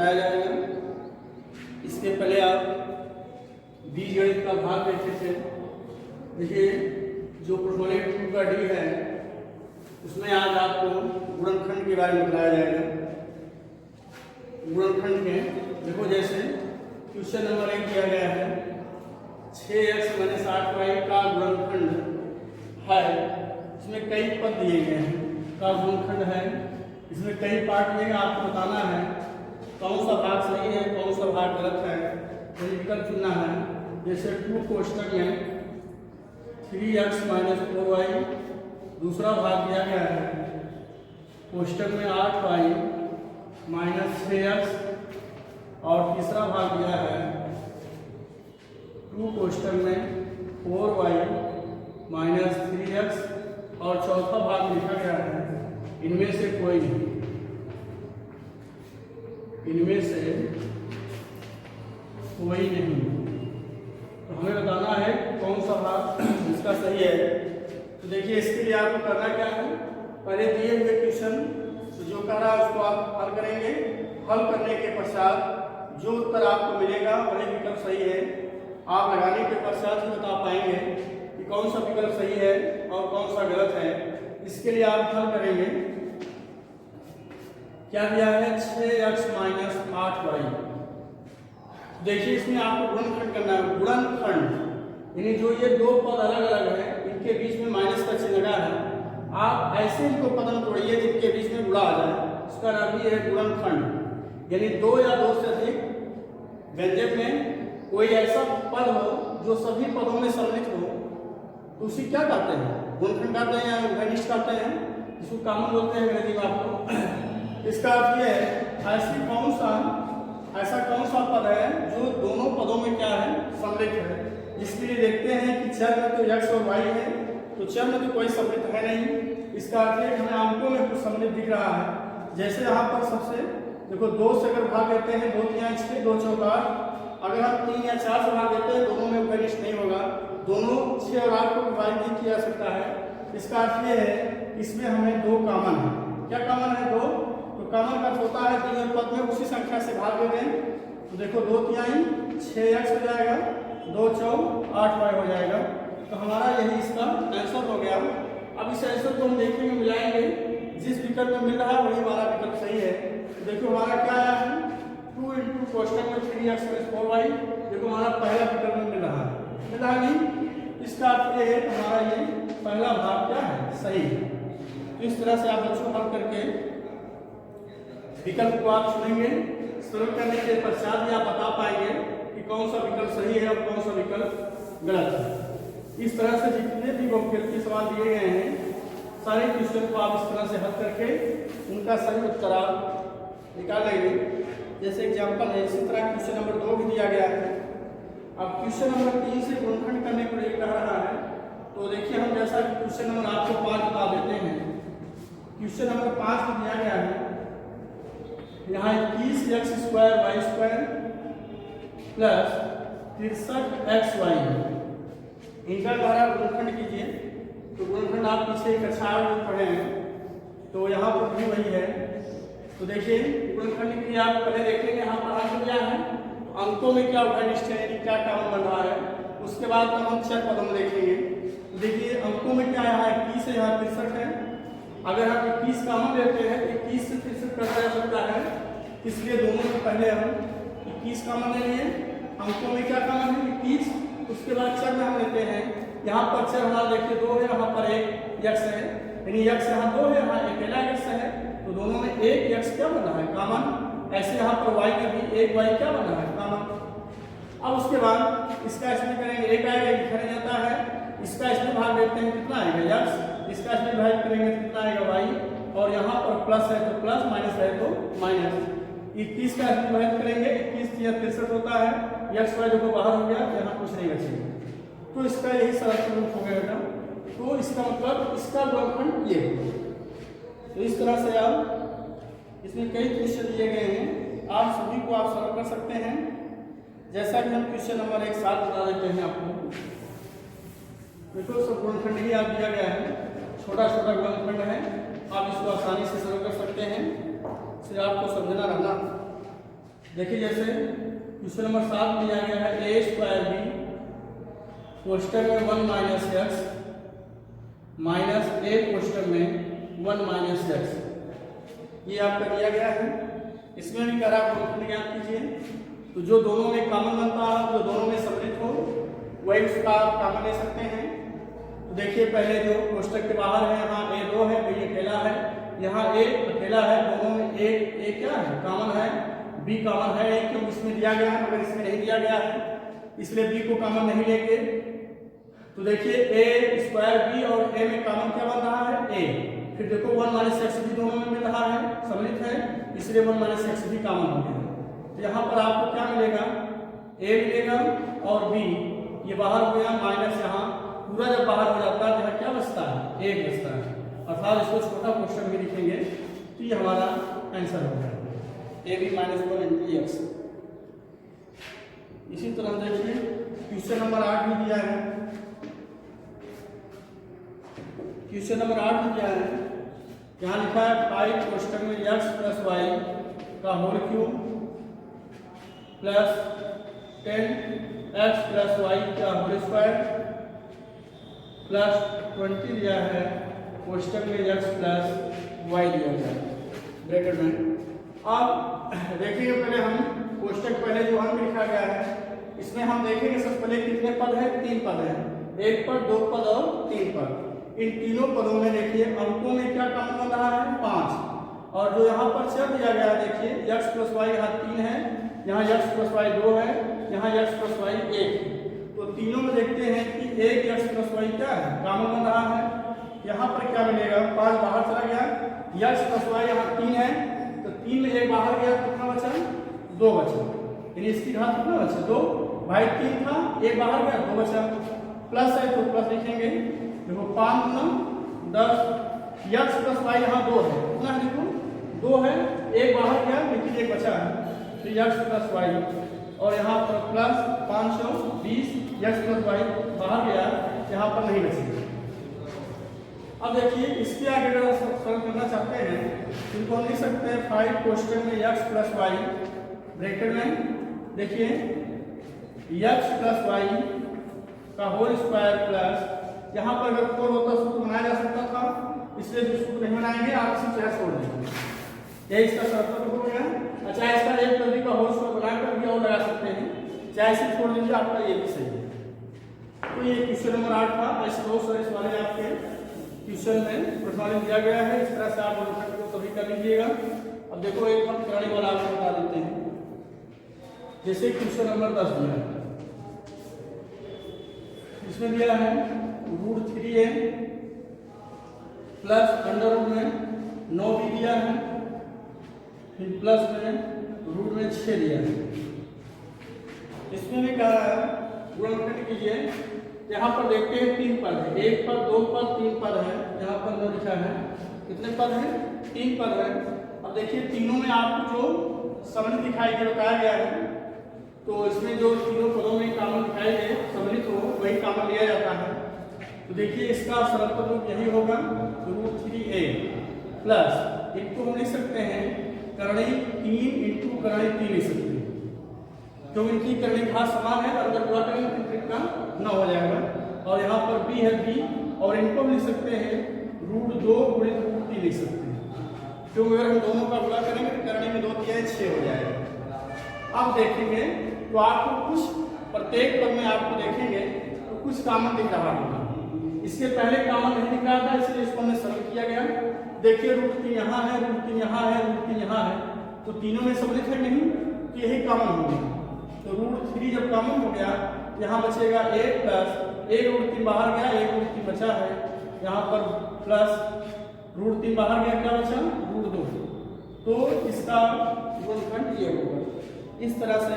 बताया जाएगा। इसके पहले आप बीजगणित का भाग देखे थे। देखिए जो प्रोटोलेट 2 का डी है उसमें आज आपको गुणनखंड के बारे में बताया जाएगा। गुणनखंड में देखो जैसे क्वेश्चन नंबर 1 दिया गया है 6x - 8y का गुणनखंड है। इसमें कई पद दिए गए हैं का गुणनखंड है। इसमें कई पार्ट दिए गए, आपको बताना है कौन सा भाग सही है कौन सा भाग गलत है, तो विकल्प चुनना है। जैसे 2 कोष्टक में 3x - 4y, दूसरा भाग दिया गया है कोष्टक में 8y - 6x, और तीसरा भाग दिया है 2 कोष्टक में 4y - 3x, और चौथा भाग लिखा गया है इनमें से कोई नहीं, इनमें से कोई नहीं। तो हमें बताना है कौन सा भाग इसका सही है। तो देखिए इसके लिए आपको करना क्या है, पहले दिए हुए क्वेश्चन जो कर रहा है उसको आप हल करेंगे। हल करने के पश्चात जो उत्तर आपको मिलेगा वही विकल्प सही है। आप लगाने के पश्चात ही बता पाएंगे कि कौन सा विकल्प सही है और कौन सा गलत है। इसके लिए आप हल करेंगे। क्या दिया है 6x - 8y। देखिए इसमें आपको गुणनखंड करना है। गुणनखंड यानी जो ये दो पद अलग अलग है इनके बीच में माइनस का चिन्ह लगा है, आप ऐसे इनको पदम तोड़िए जिनके बीच में गुणा आ जाए, उसका नाम ही है गुणनखंड। यानी 2 या 2 से अधिक व्यंजक में कोई ऐसा पद हो जो सभी पदों में सम्मिलित हो तो उसी क्या कहते हैं, गुणनखंड कहते हैं या घनिष्ठ कहते हैं, इसको कॉमन बोलते हैं अंग्रेजी में आपको। इसका अर्थ ये है ऐसा कौन सा पद है जो दोनों पदों में क्या है सम्मिलित है। इसके लिए देखते हैं कि चर में तो x और y है, तो चर में तो कोई सम्मिलित है नहीं। इसका अर्थ है हमें अंकों में कुछ सम्मिलित दिख रहा है। जैसे यहाँ पर सबसे देखो 2 से अगर भाग देते हैं 2 3 6 2 4 8, अगर हम 3 या 4 से भाग देते हैं दोनों में घनिष्ठ नहीं होगा, दोनों 6 और 8 को विभाजित नहीं किया जा सकता है। इसका अर्थ ये है इसमें हमें 2 कॉमन है। क्या कॉमन है 2, तो कॉमन का होता है दिए पद में उसी संख्या से भाग दे दें। तो देखो 2 3 6x हो जाएगा, 2 4 8y हो जाएगा। तो हमारा यही इसका आंसर हो गया। अब इस आंसर को हम देखेंगे मिलाएंगे, जिस विकल्प में मिल रहा है वही हमारा विकल्प सही है। तो देखो हमारा क्या आया है 2 × कोष्टक में 3x + 4y। देखो हमारा पहला विकल्प में मिल रहा है नहीं। इसका अर्थ ये है हमारा ये पहला भाग क्या है सही है। तो इस तरह से आप बच्चों हल करके विकल्प को आप चुनेंगे। सरल करने के पश्चात ही आप बता पाएंगे कि कौन सा विकल्प सही है और कौन सा विकल्प गलत है। इस तरह से जितने भी बहुपद के सवाल दिए गए हैं सारे क्वेश्चन को आप इस तरह से हल करके उनका सही उत्तर आप निकालेंगे। जैसे एग्जाम्पल है, इसी तरह क्वेश्चन नंबर 2 भी दिया गया है। अब क्वेश्चन नंबर 3 से गुणनखंड करने को लिए कह रहा है। तो देखिए हम जैसा कि क्वेश्चन नंबर आपको 5 बता देते हैं। क्वेश्चन नंबर 5 में दिया गया है यहाँ 21x² y² प्लस 63xy इनका द्वारा गुणनखंड कीजिए। तो गुणनखंड आप पीछे कक्षा में पढ़े हैं, तो यहाँ पर भी वही है। तो देखिए गुणनखंड के लिए आप पहले देखेंगे यहाँ पर अंक क्या है, तो अंकों में क्या घनिष्ठ है यानी क्या कॉमन बन रहा है। उसके बाद हम चर पदों देखेंगे। तो देखिए अंकों में क्या यहाँ 21 है, यहाँ 63 है। अगर हम 21 कॉमन लेते हैं तो 21 से 63 कटा जा सकता है, इसलिए दोनों में पहले हम 21 कॉमन ले लिए। अंकों में क्या कॉमन है 21। उसके बाद चर में हम लेते हैं, यहाँ पर चर हमारा देखिए 2 है, यहाँ पर 1 x है, यानी x यहाँ 2 है, यहाँ अकेला x है, तो दोनों में 1 x क्या बना है कॉमन। ऐसे यहाँ पर y में भी 1 y क्या बना है कॉमन। अब उसके बाद इसका इसमें करेंगे 1 आएगा, लिखा नहीं जाता है। इसका इसमें भाग देते हैं कितना आएगा x, इसका इसमें विभाजित करेंगे कितना आएगा y, और यहाँ पर प्लस है तो प्लस, माइनस है तो माइनस। 21 का इसमें विभाजित करेंगे, 21 या 63 होता है, x y देखो बाहर हो गया, यहाँ कुछ नहीं बचेगा। तो इसका यही सरल रूप हो गया बेटा। तो इसका मतलब इसका गुणनखंड ये है। तो इस तरह से आप इसमें कई क्वेश्चन दिए गए हैं, आप सभी को आप सरल कर सकते हैं। जैसा कि हम क्वेश्चन नंबर 1 7 बता देते हैं आपको। देखो सब गुणनखंड ही आप दिया गया है, छोटा छोटा गुणनखंड है, आप इसको आसानी से सरल कर सकते हैं। सिर्फ आपको समझना रहना। देखिए जैसे क्वेश्चन नंबर 7 में दिया गया है a स्क्वायर b कोष्टक में 1 माइनस एक्स माइनस a कोष्टक में 1 माइनस एक्स, ये आपका दिया गया है। इसमें भी करा गुणनखंड ज्ञात कीजिए। तो जो दोनों में कॉमन बनता है, जो दोनों में सम्मिलित हो, वही उसका आप कॉमन ले सकते हैं। तो देखिए पहले जो कोष्टक के बाहर है, यहाँ a 2 है, b अकेला है, यहाँ a अकेला है, दोनों में a क्या है कॉमन है, b कॉमन है, क्योंकि इसमें दिया गया है मगर इसमें नहीं दिया गया है, इसलिए b को कॉमन नहीं लेंगे। तो देखिए a स्क्वायर b और a में कॉमन क्या बन रहा है, a। फिर देखो 1 माइनस एक्स भी दोनों में मिल रहा है, सम्मिलित है, इसलिए 1 माइनस एक्स भी कॉमन हो गया। तो यहाँ पर आपको क्या मिलेगा, a मिलेगा और b ये बाहर हो गया, माइनस यहाँ पूरा जब बाहर हो जाता है तो यहाँ क्या बचता है, 1 बचता है, अर्थात इसको छोटा क्वेश्चन भी लिखेंगे तो ये हमारा आंसर हो गया a b minus 1 into x. इसी तरह देखिए क्वेश्चन नंबर 8 भी दिया है। क्वेश्चन नंबर 8 में क्या है, यहाँ लिखा है 5 कोष्टक में x प्लस वाई का whole cube plus 10x plus y का होल स्क्वायर प्लस 20 दिया है कोष्टक में x प्लस वाई दिया गया ब्रैकेट में। अब देखिए पहले हम कोष्टक पहले जो अंक लिखा गया है इसमें हम देखेंगे सबसे पहले कितने पद है, 3 पद है, 1 पद, 2 पद और 3 पद। इन तीनों पदों में देखिए अंकों में क्या कॉमन बन रहा है, 5, और जो यहाँ पर चर दिया गया है देखिए x प्लस वाई यहाँ 3 है, यहाँ x प्लस वाई 2 है, यहाँ x प्लस वाई 1 है। तो तीनों में देखते हैं कि 1 x प्लस वाई क्या है कॉमन बन रहा है। यहाँ पर क्या मिलेगा, 5 बाहर चला गया, x प्लस वाई यहाँ 3 है, तो 3 में 1 बाहर गया, कितना बचा, 2 बचा, यानी इसकी घात कितना बचा, 2 भाई 3 था, 1 बाहर गया, 2 बचा, प्लस है तो प्लस लिखेंगे। देखो 5 गुना 10, x प्लस वाई यहाँ 2 है, कितना है देखो 2 है, 1 बाहर गया लेकिन 1 बचा है, तो x प्लस वाई, और यहाँ पर प्लस 520 x प्लस वाई बाहर गया, यहाँ पर नहीं बचेगा। अब देखिए इसके आगे अगर सरल करना चाहते हैं इनको हम लिख सकते हैं 5 कोष्टक में x प्लस वाई ब्रैकेट में देखिए x प्लस वाई का होल स्क्वायर प्लस, यहाँ पर अगर 4 होता सूत्र बनाया जा सकता था, इसलिए जो सूत्र नहीं बनाएंगे आप इसी तरह छोड़ देंगे, यही इसका शर्त हो गया। अच्छा इसका 1 प्रति का होल स्क्वायर बनाकर भी और लगा सकते हैं, चाहे इसे छोड़ दीजिए, आपका ये भी सही है। तो ये क्वेश्चन नंबर 8 था। ऐसे बहुत सारे सवाल आपके क्वेश्चन में प्रश्नावली दिया गया है, इस तरह से आप गुणनखंड को सभी कर लीजिएगा। अब देखो एक हम करने वाला आपको बता देते हैं, जैसे क्वेश्चन नंबर 10 दिया है, इसमें दिया है √3a प्लस अंडर रूट में 9 भी दिया है, फिर प्लस में रूट में 6 दिया है। इसमें भी कहा है गुणनखंड कीजिए। यहाँ पर देखते हैं 3 पद है, 1 पद, 2 पद, 3 पद है, यहाँ पर जो लिखा है कितने पद है, 3 पद है। अब देखिए तीनों में आपको जो सम्मिलित दिखाई दे बताया गया है, तो इसमें जो तीनों पदों में कॉमन दिखाई दे सम्मिलित हो वही कॉमन लिया जाता है। तो देखिए इसका सरल पद रूप यही होगा √3a प्लस, इनको हम लिख सकते हैं करणी 3 इंटू करणी 3 लिख सकते हैं, क्योंकि इनकी करणी घात समान है, अंदर गुणा करेंगे तो त्रिका न हो जाएगा। और यहाँ पर b है b, और इनको हम लिख सकते हैं √2 गुणित √3 लिख सकते हैं, क्योंकि अगर हम दोनों का गुणा करेंगे तो करणी में 2 तिहाई 6 हो जाएगा। अब देखेंगे तो आपको कुछ प्रत्येक पद में आपको देखेंगे तो कुछ कॉमन दिख रहा होगा, इसके पहले कॉमन नहीं दिख रहा था, इसलिए इसको हमने सरल किया गया। देखिए √3 यहाँ है, √3 यहाँ है, √3 यहाँ है, तो तीनों में सम्मिलित है नहीं, तो यही कॉमन हो गया। तो √3 जब कॉमन हो गया, यहाँ बचेगा 1 प्लस 1 √3 बाहर गया, 1 √3 बचा है, यहाँ पर प्लस √3 बाहर गया, क्या बचा √2, तो इसका गुणनखंड ये होगा। इस तरह से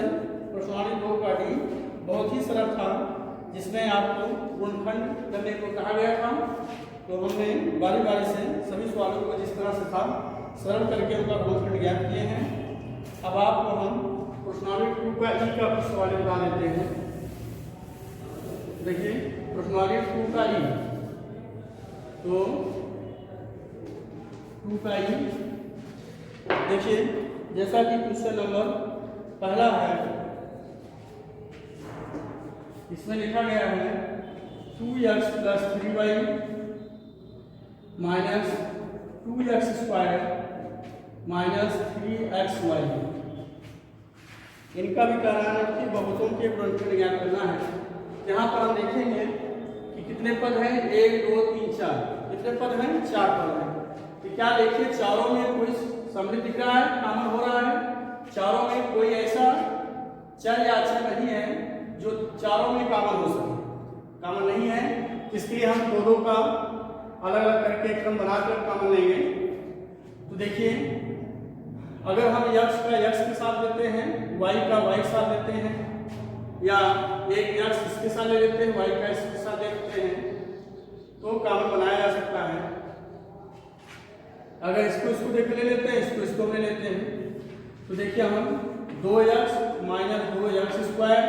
प्रश्नावली 2 का डी बहुत ही सरल था, जिसमें आपको गुणनखंड करने को कहा गया था। तो हमने बारी बारी से सभी सवालों को जिस तरह से था सरल करके उनका गुणनखंड ज्ञात किए हैं। अब आपको हम प्रश्नावली 2 का ई का कुछ सवाल बता देते हैं। देखिए प्रश्नावली 2 का ई, तो 2 का ई देखिए जैसा कि क्वेश्चन नंबर पहला है, इसमें लिखा गया है 2x plus 3y minus 2x square minus 3xy। इनका भी कहना है कि बहुपदों के गुणनखंड ज्ञात करना है। यहाँ पर हम देखेंगे कि कितने पद हैं, 1 2 3 4, कितने पद हैं, 4 पद हैं। तो क्या देखिए, चारों में कोई सम्मिलित दिख रहा है, कॉमन हो रहा है। चारों में कोई ऐसा चर या अक्षर नहीं है जो चारों में कॉमन हो सके, कॉमन नहीं है। इसलिए हम दो का अलग अलग करके क्रम बनाकर कॉमन लेंगे। तो देखिए, अगर हम x का x के साथ लेते हैं, y का y के साथ लेते हैं, या एक x इसके साथ ले लेते हैं, y का इसके साथ ले लेते हैं, तो कॉमन बनाया जा सकता है। अगर इसको देख ले लेते हैं, इसको ले लेते हैं, तो देखिए हम 2x minus 2x square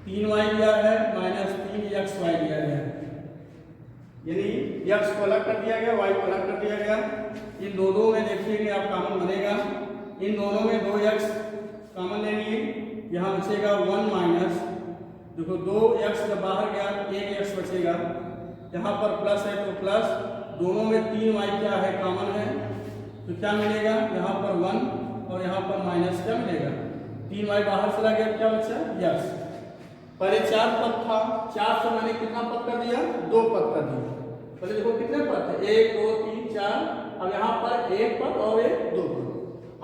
3y दिया है माइनस 3xy दिया गया है, यानी x को अलग कर दिया गया, y को अलग कर दिया गया। इन दोनों में देखिएगा आप कॉमन बनेगा, इन दोनों में 2x कॉमन ले लिए, यहाँ बचेगा 1 माइनस, देखो 2x जब बाहर गया 1x बचेगा, यहाँ पर प्लस है तो प्लस, दोनों में 3y क्या है, कॉमन है, तो क्या मिलेगा, यहाँ पर 1 और यहाँ पर माइनस क्या मिलेगा, 3y बाहर चला गया, क्या बचा x। पहले 4 पद था, 4 से मैंने कितना पद कर दिया, 2 पद कर दिया। पहले देखो कितने पद थे, 1 2 3 4, अब यहाँ पर 1 पद और 2 पद।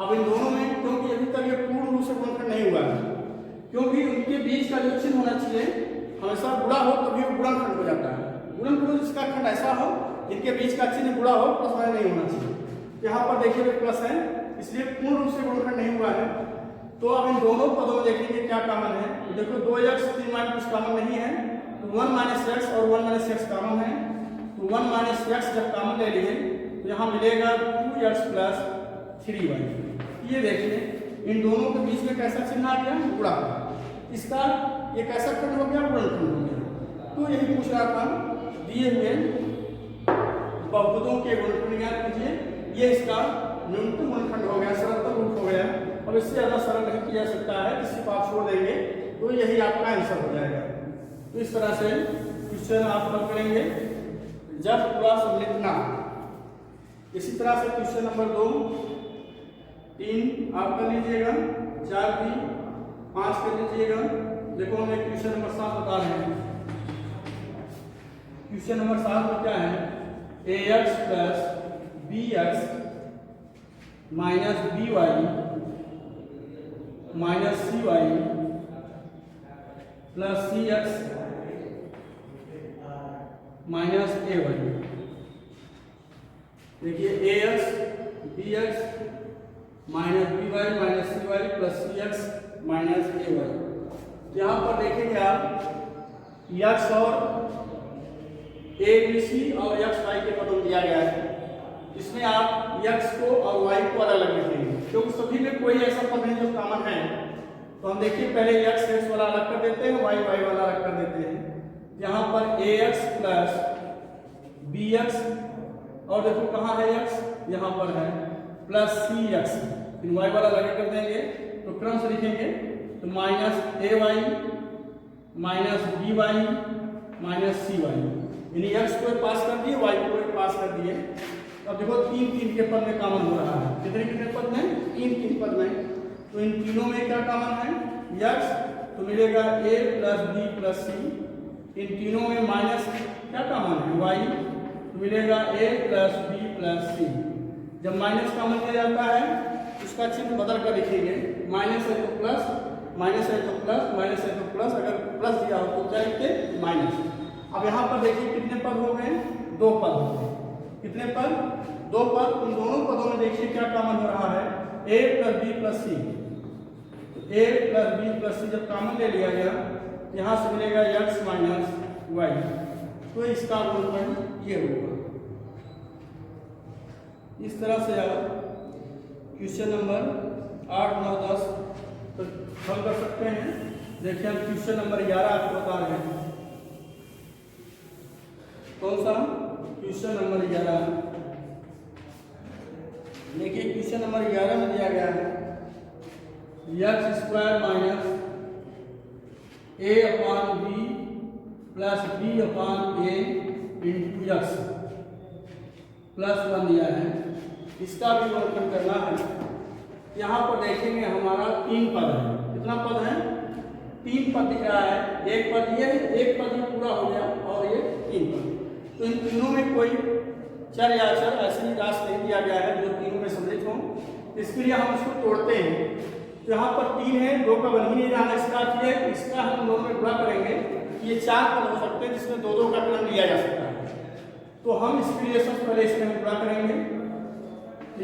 अब इन दोनों में, क्योंकि अभी तक ये पूर्ण रूप से गुणनखंड नहीं हुआ है, क्योंकि उनके बीच का जो चिन्ह होना चाहिए हमेशा गुणा हो, तभी वो गुणनखंड हो जाता है। गुणनखंड जिसका खंड ऐसा हो जिनके बीच का चिन्ह गुणा हो, प्लस वाला नहीं होना चाहिए। यहाँ पर देखिए प्लस है, इसलिए पूर्ण रूप से गुणनखंड नहीं हुआ है। तो अब इन दोनों पदों में देखेंगे क्या कॉमन है। देखो 2x 3y कुछ कॉमन नहीं है, तो 1 माइनस x और 1 माइनस x कॉमन है, तो 1 माइनस x जब कॉमन ले लिए तो यहाँ मिलेगा 2x प्लस 3y। ये देखिए इन दोनों के बीच में कैसा चिन्ह आ गया, गुणा। इसका ये कैसा खंड हो गया, गुणनखंड हो गया। तो यही पूछ रहा था, दिए हुए बहुपदों के गुणनखंड ज्ञात कीजिए। ये इसका न्यूनतम गुणनखंड हो गया, सरलतम रूप हो गया। अब इससे ज्यादा सरल नहीं किया सकता है, किसी को आप छोड़ देंगे तो यही आपका आंसर हो जाएगा। तो इस तरह से क्वेश्चन आप हल करेंगे जब पूरा सम्मिलित ना। इसी तरह से क्वेश्चन नंबर 2 3 आप कर लीजिएगा, 4 भी 5 कर लीजिएगा। देखो हम एक क्वेश्चन नंबर 7 बता रहे हैं। क्वेश्चन नंबर 7 में क्या है, ax plus bx minus by minus cy plus cx minus ay। देखिए ax bx minus by minus cy plus cx minus ay। यहाँ पर देखेंगे आप x और abc और xy के पदों दिया गया है। इसमें आप x को और y को अलग अलग लिखेंगे, क्योंकि सभी में कोई ऐसा पद नहीं जो कॉमन है। तो हम देखिए पहले x वाला अलग कर देते हैं, y वाला अलग कर देते हैं। यहाँ पर ax प्लस bx और देखो कहाँ है x, यहाँ पर है, प्लस cx, फिर y वाला अलग कर देंगे तो क्रम से लिखेंगे, तो minus ay minus by minus cy, यानी x को पास कर दिए, y को पास कर दिए। अब देखो 3 3 के पद में कॉमन हो रहा है, कितने कितने पद में, 3 3 पद में। तो इन तीनों में क्या कॉमन है, x, तो मिलेगा a plus b plus c। इन तीनों में माइनस क्या कॉमन है, y, तो मिलेगा a plus b plus c। जब माइनस कॉमन लिया जाता है उसका चिन्ह बदल कर लिखेंगे, माइनस है तो प्लस, माइनस है तो प्लस, माइनस है तो प्लस, अगर प्लस दिया हो तो क्या लिखते, माइनस। अब यहाँ पर देखिए कितने पद हो गए, 2 पद हो गए। कितने पद, 2 पद। उन दोनों पदों में देखिए क्या कॉमन हो रहा है, a plus b plus c। a plus b plus c जब कॉमन ले लिया गया, यहाँ से मिलेगा x माइनस y, तो इसका गुणनखंड ये होगा। इस तरह से आप क्वेश्चन नंबर 8 9 10 तो हल कर सकते हैं। देखिए हम क्वेश्चन नंबर 11 आपको बता रहे हैं। कौन सा, क्वेश्चन नंबर 11। देखिए क्वेश्चन नंबर 11 में दिया गया है x square minus a upon b plus b upon a into x plus 1 दिया है, इसका भी गुणनखंड करना है। यहाँ पर देखेंगे हमारा 3 पद है। कितना पद है? 3 पद दिख रहा है। एक पद ये है, एक पद ये पूरा हो गया और ये 3 पद। तो इन तीनों में कोई चर या अचर ऐसी राशि नहीं दिया गया है जो तीनों में सम्मिलित हों, इसके लिए हम इसको तोड़ते हैं। तो यहाँ पर 3 है, 2 का बन ही नहीं रहा है, इसका अर्थ है इसका हम दोनों में गुणा करेंगे, ये 4 पद हो सकते हैं जिसमें 2-2 का क्रम लिया जा सकता है। तो हम इसके लिए सबसे पहले इसमें हम गुणा करेंगे,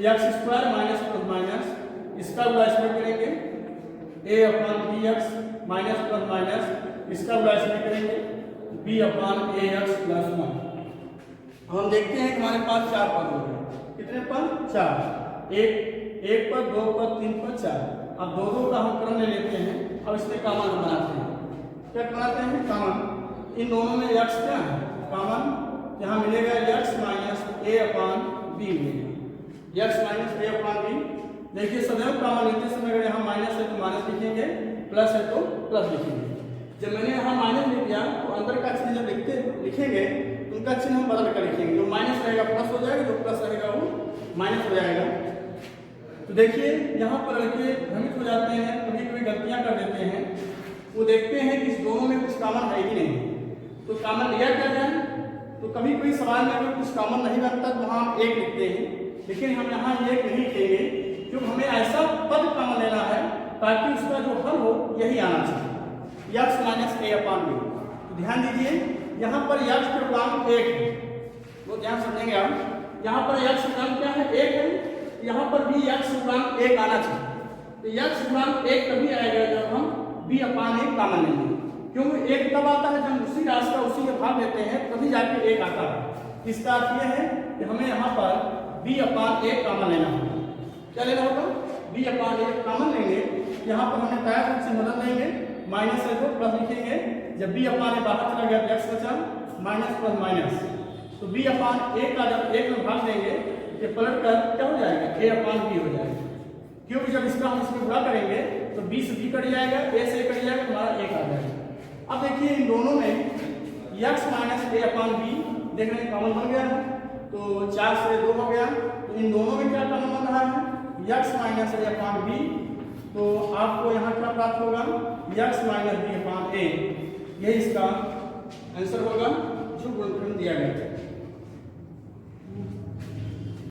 x square minus plus minus, इसका गुणा इसमें करेंगे, a upon b x minus plus minus, इसका गुणा इसमें करेंगे, b upon a x plus 1। हम देखते हैं कि हमारे पास 4 पद हो गए। कितने पद? 4। एक पद, 2 पद, 3 पद, 4। अब 2-2 का हम क्रम ले लेते हैं। अब इसमें कॉमन हम बनाते हैं। क्या बनाते हैं? कॉमन। इन दोनों में एक्स क्या है? कॉमन। यहाँ मिलेगा x minus a upon B मिलेगा, x minus a upon B. देखिए सदैव कॉमन लेते समय अगर यहाँ माइनस है तो माइनस लिखेंगे, प्लस है तो प्लस लिखेंगे। जब मैंने यहाँ माइनस लिख दिया तो अंदर का चिन्ह जब लिखेंगे उनका चिन्ह हम बदल कर लिखेंगे। जो माइनस रहेगा प्लस हो जाएगा, जो प्लस रहेगा वो माइनस हो जाएगा। तो देखिए यहाँ पर लड़के भ्रमित हो जाते हैं, कभी कभी गलतियाँ कर देते हैं। वो देखते हैं कि इस दोनों में कुछ कॉमन है ही नहीं, तो कॉमन लिया क्या जाए। तो कभी कोई सवाल में अगर कुछ कॉमन नहीं बनता तो वहाँ हम 1 लिखते हैं, लेकिन हम यहाँ 1 नहीं लिखेंगे क्योंकि हमें ऐसा पद कॉमन लेना है ताकि उसका जो हल हो यही आना चाहिए, x minus a upon B. तो ध्यान दीजिए यहाँ पर एक्स के गुणांक 1 है, वो ध्यान समझेंगे आप। यहाँ पर एक्स गुणांक क्या है? 1 है। यहाँ पर भी एक्स गुणांक 1 आना चाहिए। तो एक्स गुणांक 1 तभी आएगा जब हम बी अपॉन ए कॉमन लेंगे, क्योंकि 1 तब आता है जब उसी राशि का उसी में भाग लेते हैं, तभी जाके 1 आता है। इसका अर्थ यह है कि हमें यहाँ पर बी अपॉन ए कॉमन लेना होगा। क्या लेना होगा? बी अपॉन ए कॉमन लेंगे। यहाँ पर हमें दाया पक्ष से बदल देंगे, माइनस है तो प्लस लिखेंगे। जब बी अपॉन ए बाहर चला गया तो एक्स बचा, माइनस प्लस माइनस। तो बी अपॉन ए का जब 1 में भाग देंगे ये पलट कर क्या हो जाएगा? ए अपॉन बी हो जाएगा, क्योंकि जब इसका हम इसमें गुणा करेंगे तो बी से बी कट जाएगा, ए से कट जाएगा, हमारा 1 आ जाएगा। अब देखिए इन दोनों में x minus a upon B देख रहे हैं कॉमन बन गया है, तो 4 से 2 हो गया। तो इन दोनों में क्या कॉमन बन रहा है? X minus a upon B. तो आपको यहाँ क्या प्राप्त होगा? एक्स माइनस बी अपॉन ए। यही इसका आंसर होगा जो गुणनखंड दिया गया है।